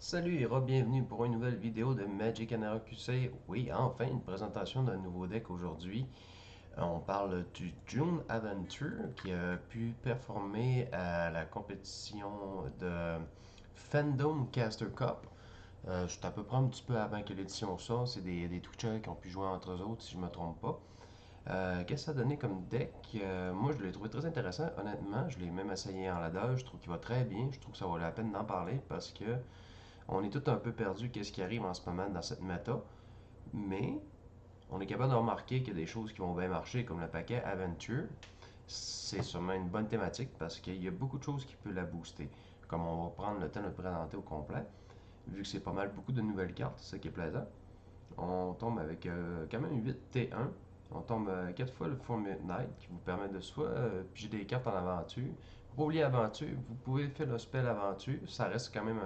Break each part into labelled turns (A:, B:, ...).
A: Salut et bienvenue pour une nouvelle vidéo de Magic Anara QC. Oui, enfin une présentation d'un nouveau deck aujourd'hui. On parle du June Adventure qui a pu performer à la compétition de Fandom Caster Cup. C'est à peu près un petit peu avant que l'édition sorte. C'est des Twitchers qui ont pu jouer entre eux autres, si je ne me trompe pas. Qu'est-ce que ça a donné comme deck? Moi, je l'ai trouvé très intéressant, honnêtement. Je l'ai même essayé en ladder. Je trouve qu'il va très bien. Je trouve que ça vaut la peine d'en parler parce que on est tout un peu perdu qu'est-ce qui arrive en ce moment dans cette méta, mais on est capable de remarquer qu'il y a des choses qui vont bien marcher, comme le paquet Aventure. C'est sûrement une bonne thématique parce qu'il y a beaucoup de choses qui peuvent la booster. Comme on va prendre le temps de le présenter au complet, vu que c'est pas mal beaucoup de nouvelles cartes, c'est ça qui est plaisant. On tombe avec quand même 8 T1. On tombe 4 fois le Full Midnight qui vous permet de soit piger des cartes en aventure. Pour oublier aventure, vous pouvez faire le spell aventure. Ça reste quand même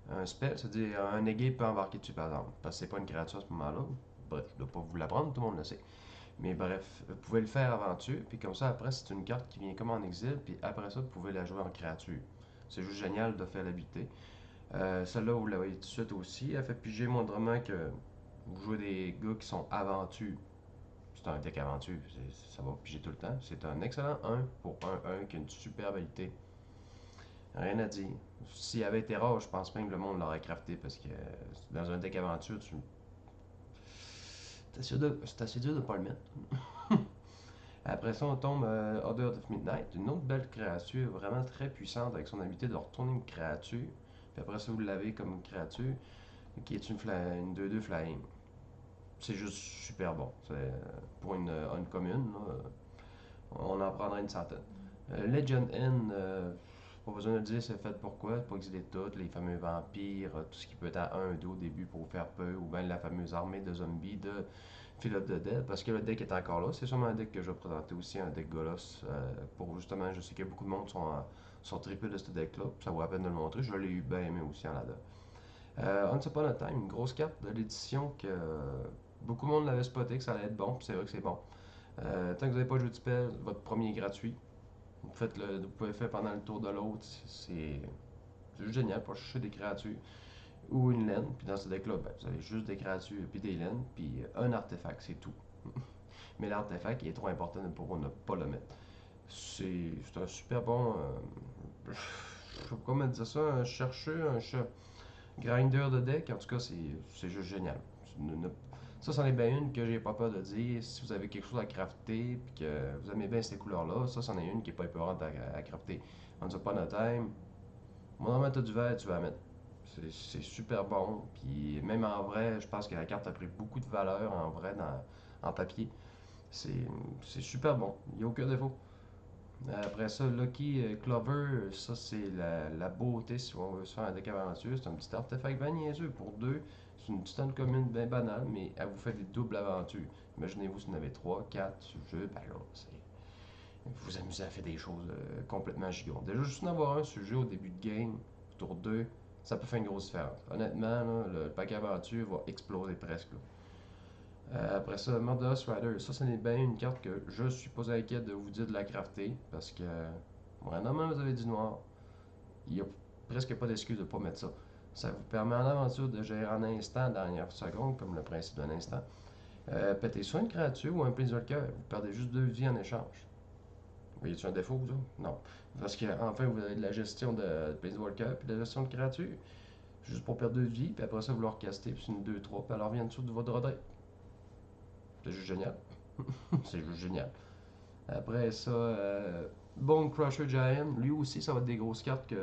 A: un spell, c'est-à-dire un aiguille peut embarquer dessus, par exemple. Parce que c'est pas une créature à ce moment-là. Bref, je ne dois pas vous l'apprendre, tout le monde le sait. Mais bref, vous pouvez le faire aventure, puis comme ça, après, c'est une carte qui vient comme en exil, puis après ça, vous pouvez la jouer en créature. C'est juste génial de faire l'habilité. Celle-là, vous la voyez tout de suite aussi. Elle fait piger moindrement que vous jouez des gars qui sont aventure. C'est un deck aventure, ça va piger tout le temps. C'est un excellent 1 pour 1-1 qui a une super habilité. Rien à dire. S'il avait été rare, je pense même que le monde l'aurait crafté parce que dans un deck aventure, c'est assez dur de pas le mettre. Après ça, on tombe Order of Midnight, une autre belle créature, vraiment très puissante avec son habilité de retourner une créature. Puis après ça, vous l'avez comme une créature qui est une 2-2 flying. C'est juste super bon. Pour une commune, là, on en prendrait une centaine. Legend Inn, pas besoin de le dire, c'est fait pourquoi, pour exiler toutes, les fameux vampires, tout ce qui peut être à 1-2 au début pour faire peur, ou bien la fameuse armée de zombies de Fill of the Dead, parce que le deck est encore là. C'est sûrement un deck que je vais présenter aussi, un deck Golos, pour justement, je sais que beaucoup de monde sont tripés de ce deck-là, ça vaut la peine de le montrer. Je l'ai eu bien aimé aussi en ladder. Once Upon a Time, une grosse carte de l'édition que beaucoup de monde l'avait spoté que ça allait être bon, puis c'est vrai que c'est bon. Tant que vous n'avez pas joué de spell, votre premier est gratuit. Vous pouvez le faire pendant le tour de l'autre. C'est juste génial pour chercher des créatures ou une laine. Puis dans ce deck-là, ben, vous avez juste des créatures puis des laines, puis un artefact, c'est tout. Mais l'artefact il est trop important pour ne pas le mettre. C'est un super bon. Je sais pas comment dire ça, un chercheur, grinder de deck. En tout cas, c'est juste génial. Ça, c'en est bien une que j'ai pas peur de dire. Si vous avez quelque chose à crafter puis que vous aimez bien ces couleurs-là, ça, c'en est une qui est pas épeurante à crafter. Once Upon a Time, mon moment t'as du vert, tu vas la mettre. C'est super bon. Puis même en vrai, je pense que la carte a pris beaucoup de valeur en vrai en papier. C'est c'est super bon. Il n'y a aucun défaut. Après ça, Lucky Clover, ça c'est la beauté si on veut se faire un deck aventure. C'est un petit artefact bien niaiseux pour deux. C'est une petite commune bien banale, mais elle vous fait des doubles aventures. Imaginez-vous si vous en avez 3, 4 sur le jeu, ben là, vous vous amusez à faire des choses complètement gigantes. Déjà, juste en avoir un sur le jeu au début de game, tour 2, ça peut faire une grosse différence. Honnêtement, là, le pack aventure va exploser presque. Là. Après ça, Murderous Rider, ça, n'est bien une carte que je suis pas inquiet de vous dire de la crafter parce que, normalement, vous avez du noir. Il n'y a presque pas d'excuse de ne pas mettre ça. Ça vous permet en aventure de gérer en instant, dernière seconde, comme le principe d'un instant. Péter soit une créature ou un Planeswalker, vous perdez juste 2 vies en échange. Voyez-tu un défaut, ça? Non. Parce qu'enfin, vous avez de la gestion de Planeswalker puis de la gestion de créature. Juste pour perdre 2 vies, puis après ça, vous leur castez, puis c'est une 2-3, puis elle revient en dessous de votre Roderick. C'est juste génial. C'est juste génial. Après ça, Bone Crusher Giant, lui aussi, ça va être des grosses cartes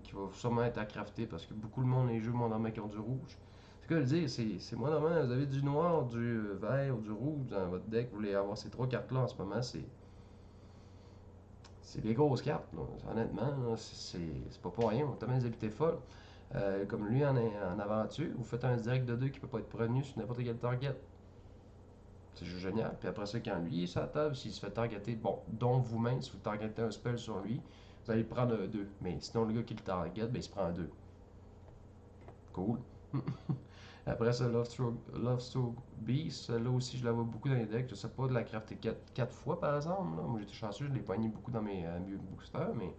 A: qui vont sûrement être à crafter parce que beaucoup de monde les joue mon armée qui ont du rouge. C'est quoi le dire, c'est moi normalement, vous avez du noir, du vert ou du rouge dans votre deck, vous voulez avoir ces trois cartes-là en ce moment, c'est des grosses cartes, là. Honnêtement, c'est pas pour rien, on a tellement des habiletés folles. Comme lui en aventure, vous faites un direct de 2 qui peut pas être prévenu sur n'importe quel target. C'est juste génial. Puis après ça, quand lui est sur la table, s'il se fait targeter, bon, dont vous-même, si vous targetez un spell sur lui, vous allez prendre un 2. Mais sinon, le gars qui le target, ben, il se prend un 2. Cool. Après ça, Love Stroke Beast, là aussi, je la vois beaucoup dans les decks. Je sais pas de la crafter 4 fois par exemple. Là. Moi, j'étais chanceux, je l'ai pogné beaucoup dans mes boosters, mais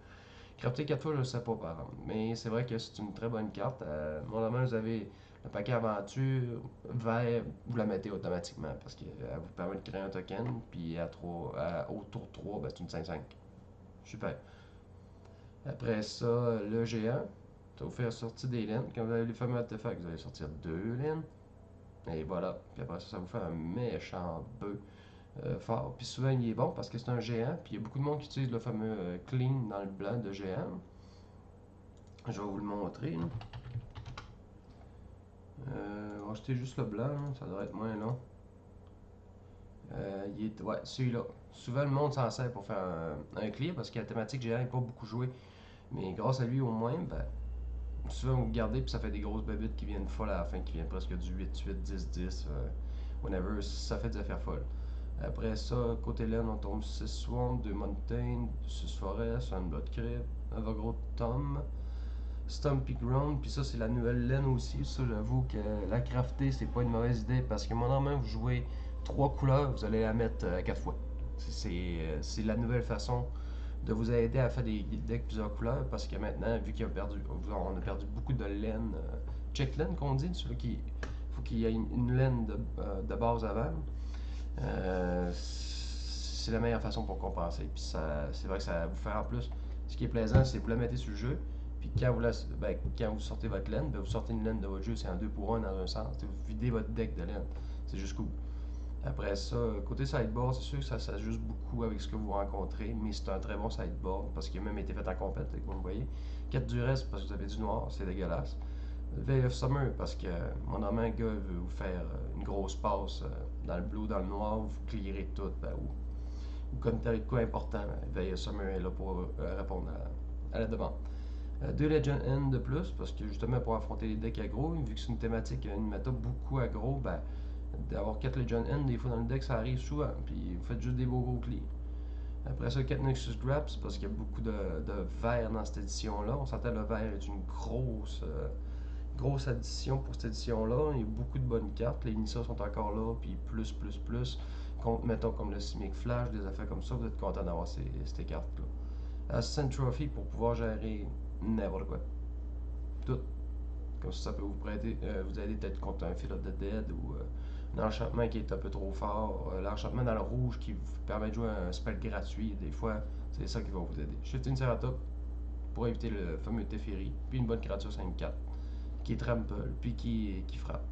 A: Crafter 4 fois, je ne sais pas par exemple. Mais c'est vrai que c'est une très bonne carte. Normalement, vous avez le paquet aventure vert, vous la mettez automatiquement parce qu'elle vous permet de créer un token. Puis au tour 3, ben, c'est une 5-5. Super. Après ça, le géant, ça vous fait sortir des laines. Quand vous avez les fameux artefacts, vous allez sortir 2 laines. Et voilà. Puis après ça, ça vous fait un méchant bœuf fort. Puis souvent, il est bon parce que c'est un géant. Puis il y a beaucoup de monde qui utilise le fameux clean dans le blanc de géant. Je vais vous le montrer. Là. On va acheter juste le blanc, là. Ça devrait être moins long. Ouais, celui-là. Souvent, le monde s'en sert pour faire un clear parce que la thématique géant n'est pas beaucoup jouée. Mais grâce à lui, au moins, ben, souvent vous le gardez puis ça fait des grosses babites qui viennent folles à la fin, qui viennent presque du 8-8, 10-10. Whenever, ça fait des affaires folles. Après ça, côté laine, on tombe 6 Swamp, 2 Mountain, 6 Forest, un Blood Crypt, Overgrowth Tom, Stumpy Ground, puis ça c'est la nouvelle laine aussi. Ça, j'avoue que la crafter, c'est pas une mauvaise idée parce que normalement, vous jouez 3 couleurs, vous allez la mettre 4 fois. C'est la nouvelle façon de vous aider à faire des decks plusieurs couleurs parce que maintenant, vu on a perdu beaucoup de laine, check laine qu'on dit, celui qui faut qu'il y ait une laine de base avant. C'est la meilleure façon pour compenser. Puis c'est vrai que ça va vous faire en plus. Ce qui est plaisant, c'est que vous la mettez sur le jeu. Puis quand vous sortez votre laine, ben, vous sortez une laine de votre jeu. C'est un 2 pour 1 dans un sens. Vous videz votre deck de laine. C'est juste cool. Après ça, côté sideboard, c'est sûr que ça s'ajuste beaucoup avec ce que vous rencontrez, mais c'est un très bon sideboard parce qu'il a même été fait en compète, comme vous voyez. 4 du reste parce que vous avez du noir, c'est dégueulasse. Veil of Summer parce que mon ami un gars veut vous faire une grosse passe dans le bleu, dans le noir, vous clearez tout, ben, ou comme de quoi important, Veil of Summer est là pour répondre à la demande. 2 Legend End de plus parce que justement pour affronter les decks aggro, vu que c'est une thématique, une méta beaucoup aggro, ben d'avoir 4 Legend End, des fois dans le deck, ça arrive souvent. Puis vous faites juste des beaux gros clears. Après ça, 4 Nexus Graps, parce qu'il y a beaucoup de vert dans cette édition-là. On s'entend le vert est une grosse addition pour cette édition-là. Il y a beaucoup de bonnes cartes. Les Nissa sont encore là, puis plus. Contre, mettons, comme le Simic Flash, des affaires comme ça, vous êtes content d'avoir ces cartes-là. Ascent Trophy pour pouvoir gérer n'importe quoi. Tout. Comme ça peut vous aider peut-être contre un Field of the Dead ou l'enchantement qui est un peu trop fort. L'enchantement dans le rouge qui vous permet de jouer un spell gratuit. Des fois, c'est ça qui va vous aider. Shifting Ceratop pour éviter le fameux Teferi. Puis une bonne créature 5-4 qui est trample, puis qui frappe.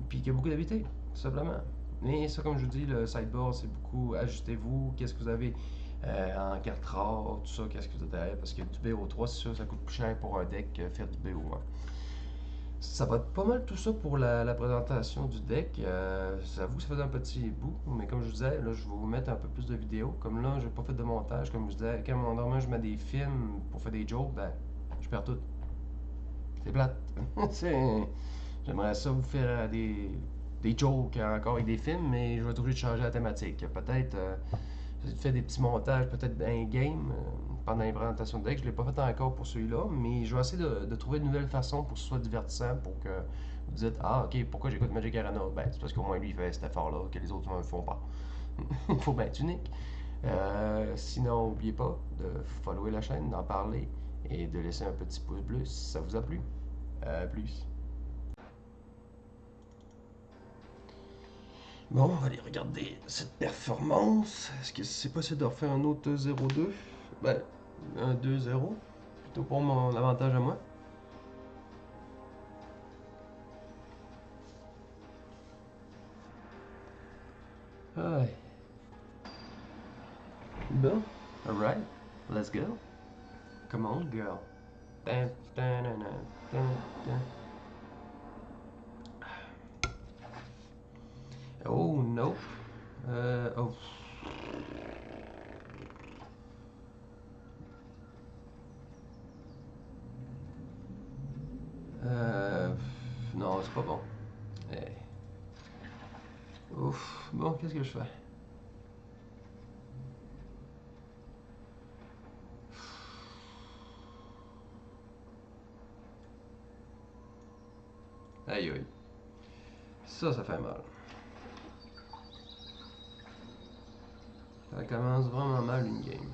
A: Puis qui a beaucoup d'habité, tout simplement. Mais ça, comme je vous dis, le sideboard, c'est beaucoup ajustez-vous. Qu'est-ce que vous avez en carte rare, tout ça, qu'est-ce que vous avez. Parce que du BO3, c'est sûr, ça coûte plus cher pour un deck que faire du BO1. Ça va être pas mal tout ça pour la présentation du deck. J'avoue que ça faisait un petit bout, mais comme je vous disais, là, je vais vous mettre un peu plus de vidéos. Comme là, j'ai pas fait de montage, comme je disais, quand normalement je mets des films pour faire des jokes, ben, je perds tout. C'est plate. J'aimerais ça vous faire des jokes encore avec des films, mais je vais être obligé de changer la thématique. Peut-être fait des petits montages, peut-être d'un game pendant les présentations de deck. Je ne l'ai pas fait encore pour celui-là, mais je vais essayer de trouver de nouvelles façons pour que ce soit divertissant, pour que vous dites ah, ok, pourquoi j'écoute Magic Arena? Ben, c'est parce qu'au moins lui, il fait cet effort-là que les autres ne font pas. Il faut bien être unique. Sinon, n'oubliez pas de follower la chaîne, d'en parler et de laisser un petit pouce bleu si ça vous a plu. Plus. Bon, on va aller regarder cette performance. Est-ce que c'est possible de refaire un autre 0-2? Ben, un 2-0. Plutôt pour mon avantage à moi. Ouais. Bon. Alright. Let's go. Come on, girl. Dun, dun, dun, dun, dun, dun. Oh, nope. Oh. Euh, non, c'est pas bon. Eh. Ouf. Bon, qu'est-ce que je fais? Aïe aïe. Ça fait mal. Ça commence vraiment mal une game.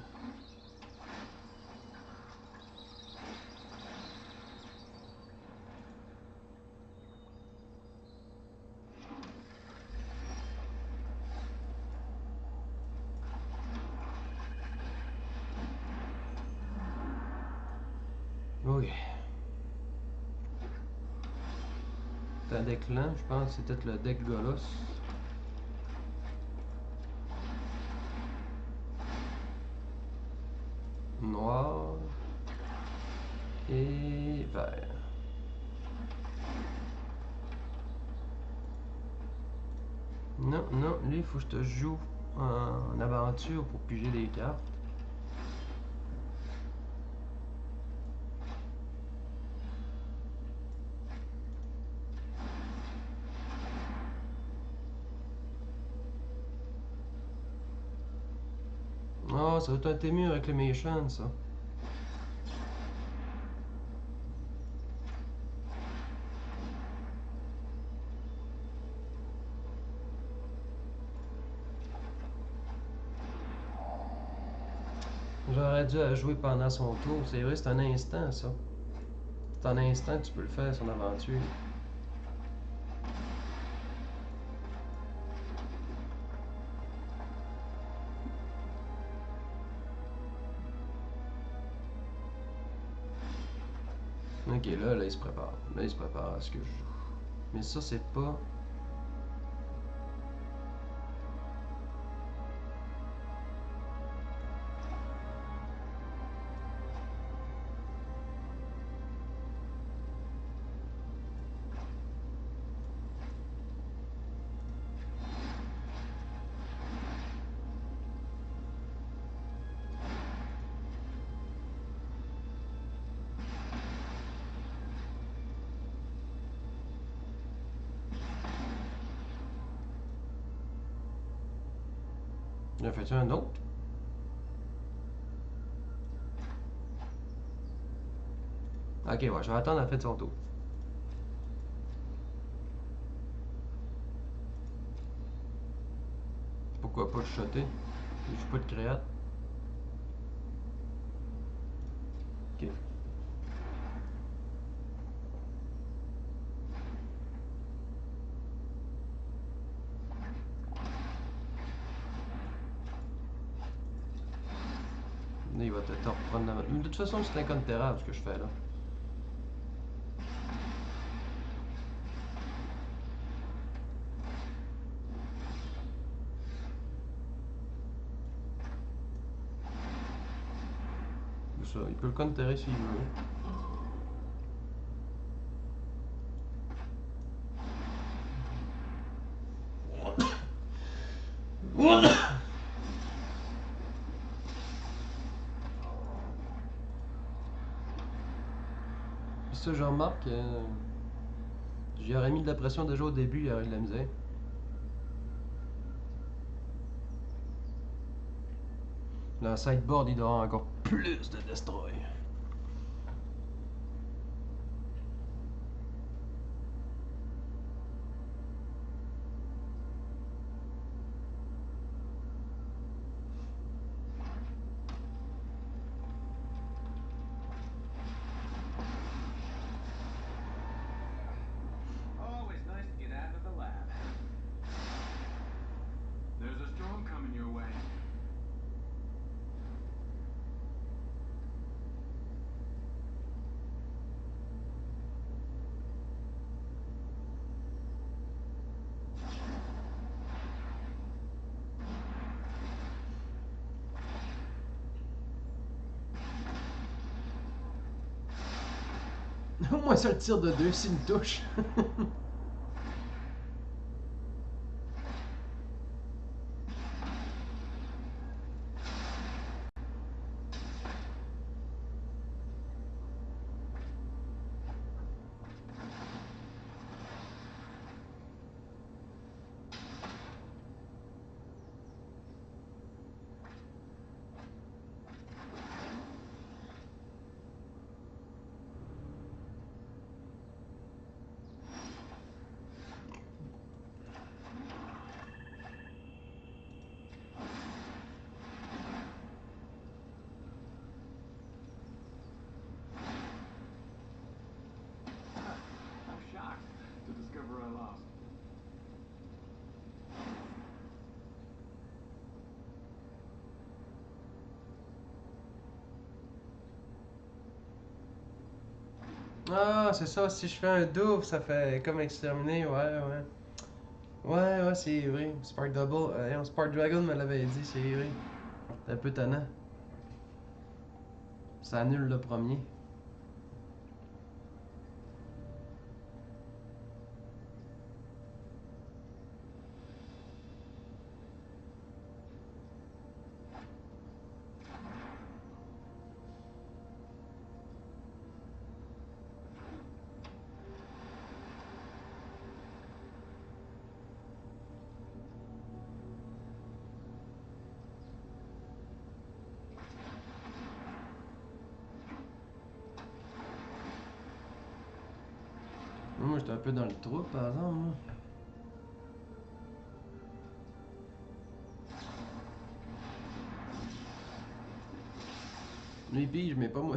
A: C'est un deck lent, je pense. C'est peut-être le deck Golos. Noir. Et vert. Non, non, lui, il faut que je te joue en aventure pour piger des cartes. Oh, ça va être un Témur Reclamation, ça. J'aurais dû la jouer pendant son tour. C'est vrai, c'est un instant, ça. C'est un instant que tu peux le faire, son aventure. Ok, là, il se prépare. Là, il se prépare à ce que je joue. Mais ça, c'est pas... J'en fais un autre? Ok, ouais, je vais attendre la fin de son tour. Pourquoi pas le shotter? Je joue pas de créate. Ok. Là, il va peut-être reprendre la... De toute façon, c'est incontérable ce que je fais là. Ça, il peut le counterer s'il veut. Puis ça, je remarque, j'y aurais mis de la pression déjà au début, il y aurait de la misère. Dans le sideboard, il doit avoir encore plus de destroy.
B: Always nice to get out of the lab.
C: There's a storm coming your way.
A: Au moins ça le tire de 2 s'il me touche. Ah, c'est ça, si je fais un double, ça fait comme exterminer, ouais, ouais. Ouais, ouais, c'est vrai. Spark Double, Spark Dragon me l'avait dit, c'est vrai. C'est un peu tannant. Ça annule le premier. Moi, j'étais un peu dans le trou, par exemple. Moi. Lui pige, mais pas moi.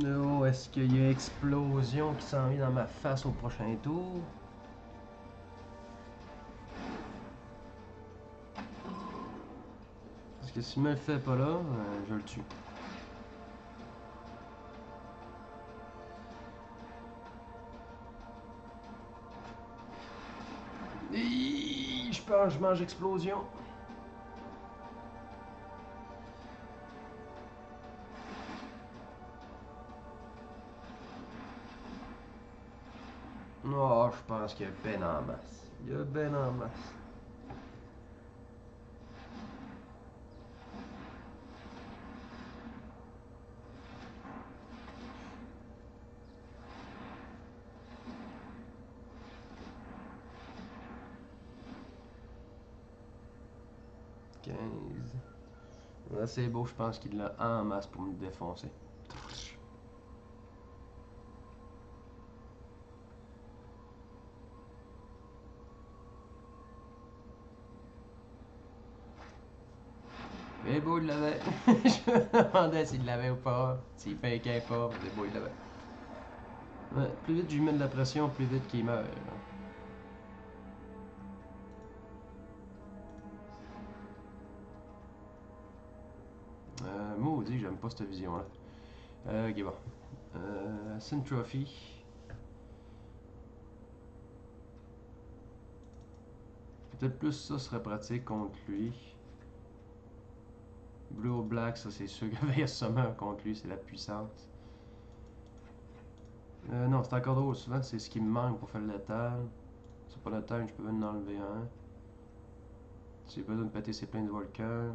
A: Oh, est-ce qu'il y a explosion qui s'en vient dans ma face au prochain tour? Parce que s'il me le fait pas là, je le tue. Je pense que je mange explosion. Oh, je pense qu'il y a ben en masse. Il y a ben en masse. Là, c'est beau, je pense qu'il l'a en masse pour me défoncer. Mais beau, il l'avait. Je me demandais s'il l'avait ou pas. S'il fakait pas. C'est beau, il l'avait. Ouais, plus vite je lui mets de la pression, plus vite qu'il meurt. Maudit, j'aime pas cette vision-là. Ok, bon. Syntrophy. Peut-être plus ça serait pratique contre lui. Blue or Black, ça c'est sûr qu'il va y Summer contre lui, c'est la puissance. Non, c'est encore drôle. Souvent, c'est ce qui me manque pour faire le létal. C'est pas le time, je peux en enlever un. J'ai besoin de péter ses pleins de volcans.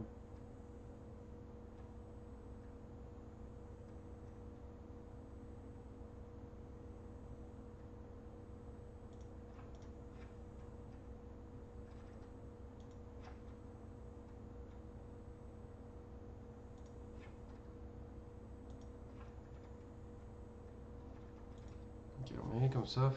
A: Ok, on met comme ça.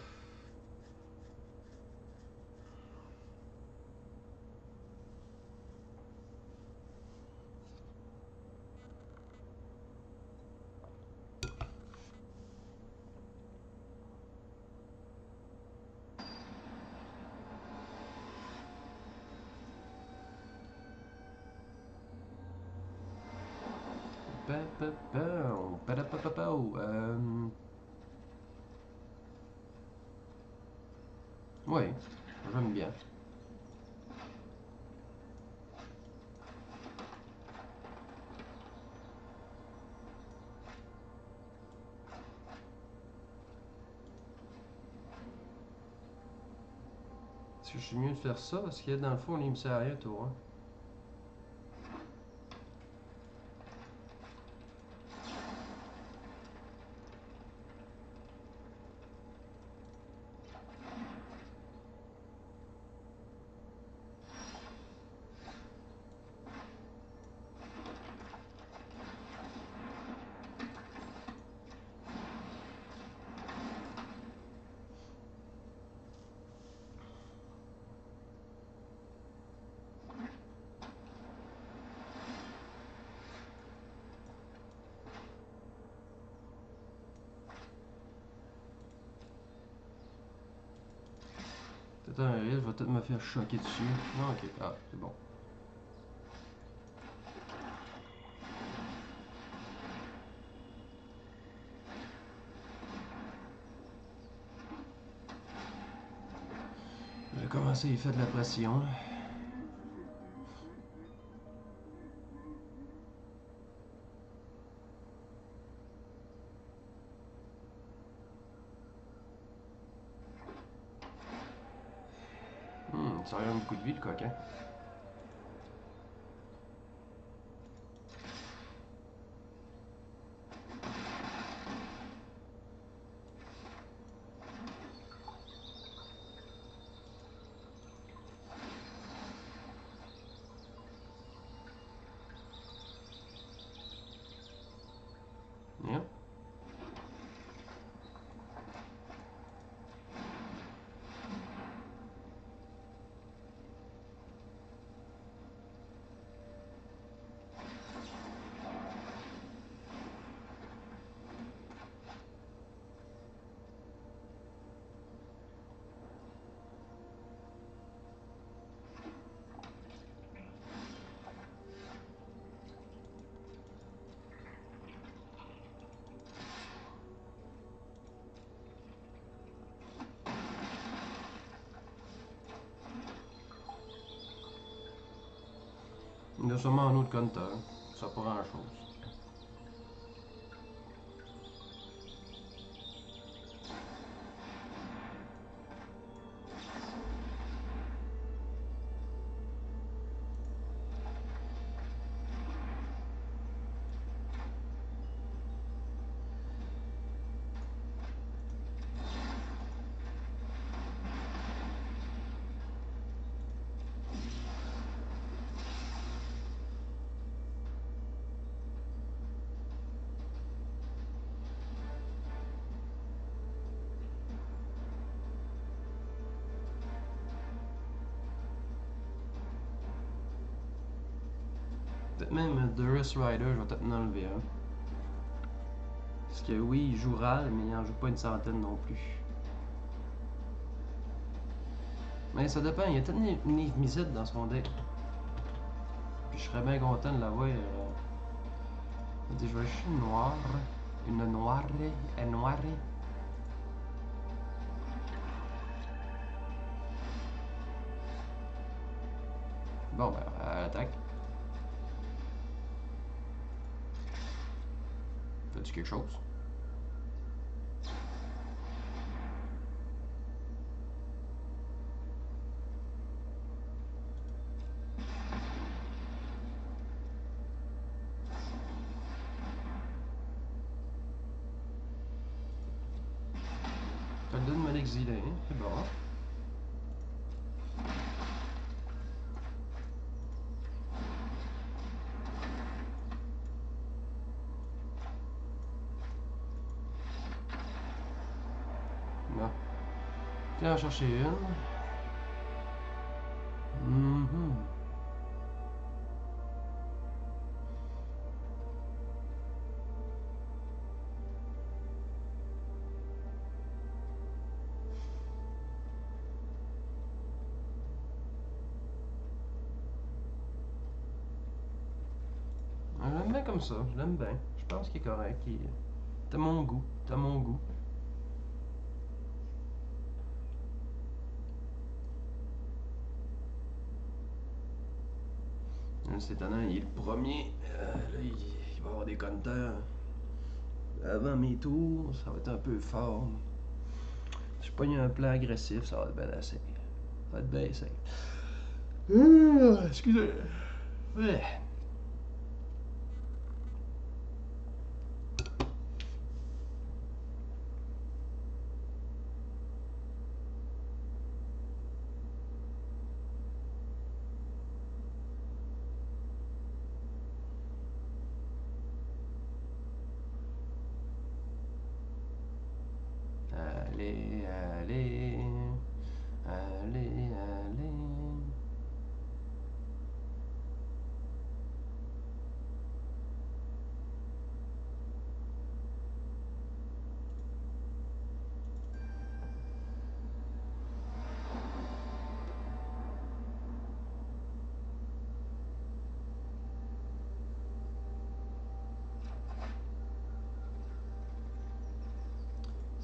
A: Oui, j'aime bien. Est-ce que je suis mieux de faire ça? Parce que dans le fond, il me sert à rien, toi. Hein? C'est un risque, je vais peut-être me faire choquer dessus. Non, ok. Ah, c'est bon. J'ai commencé, il fait de la pression. Ça a beaucoup de vie, le coquin. Bien. Il y a sûrement un autre compteur. Ça pas grand chose. Peut-être même Durus Rider, je vais peut-être en enlever un. Parce que oui, il joue râle, mais il en joue pas une centaine non plus. Mais ça dépend, il y a peut-être une Niv-Mizzet dans son deck. Puis je serais bien content de l'avoir. Je vais acheter une noire. Une noire. Une noire. Bon, ben, elle attaque. Fais-tu quelque chose? T'as le donne de m'exiler, hein? C'est bon. Bon. Tiens, en chercher une. Je l'aime bien comme ça, je l'aime bien. Je pense qu'il est correct. T'as mon goût, t'as mon goût. C'est étonnant, il est le premier. Là, il va y avoir des compteurs. Avant mes tours, ça va être un peu fort. Si je pogne un plan agressif, ça va être bien assez. Ça va être bien simple. Excusez. Ouais. Allez, allez. Allez, allez.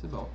A: C'est bon.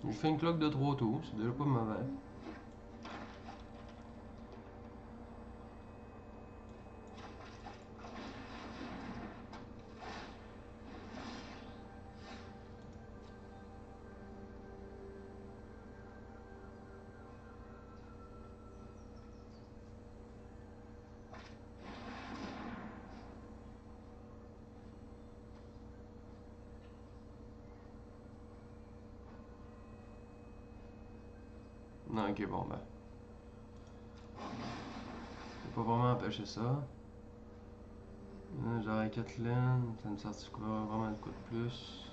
A: J'ai fait une cloque de trop tôt, c'est déjà pas mauvais. Non, ok, bon, ben. Faut pas vraiment empêcher ça. Là, j'aurais Kathleen, ça me sortit vraiment de coup de plus.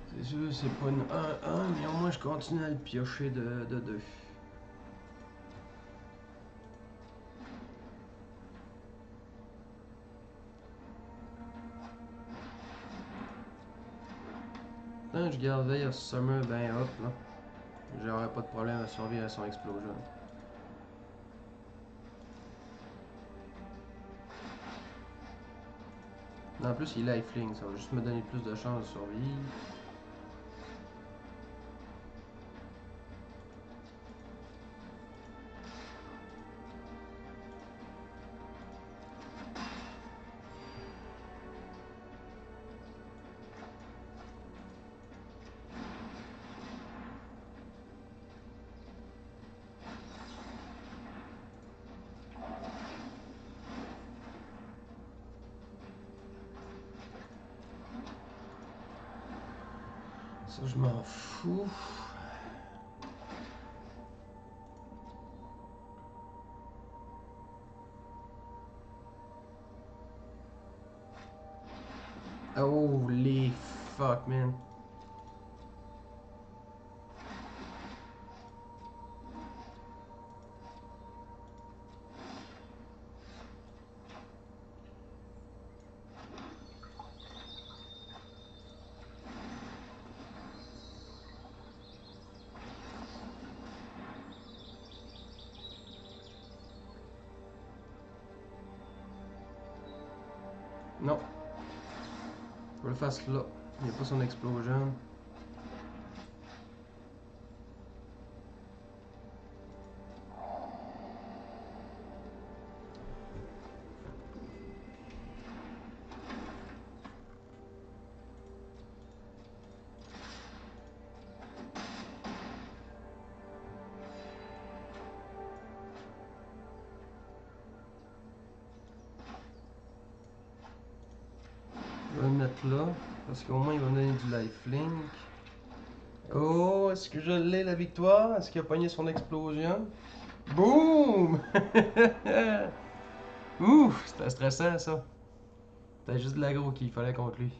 A: C'est sûr, c'est pas une 1-1, mais au moins je continue à le piocher de 2. Tant que je garde veille à Summer ben hop là, j'aurais pas de problème à survivre à son explosion. En plus, il est lifelink, ça va juste me donner plus de chances de survivre. Ça, je m'en fous. Holy fuck, man. Non. Je vais le faire là. Il n'y a pas son explosion. Je vais le mettre là, parce qu'au moins il va me donner du lifelink. Oh, est-ce que je l'ai la victoire? Est-ce qu'il a pogné son explosion? Boum! Ouf, c'était stressant ça. C'était juste de l'aggro qu'il fallait contre lui.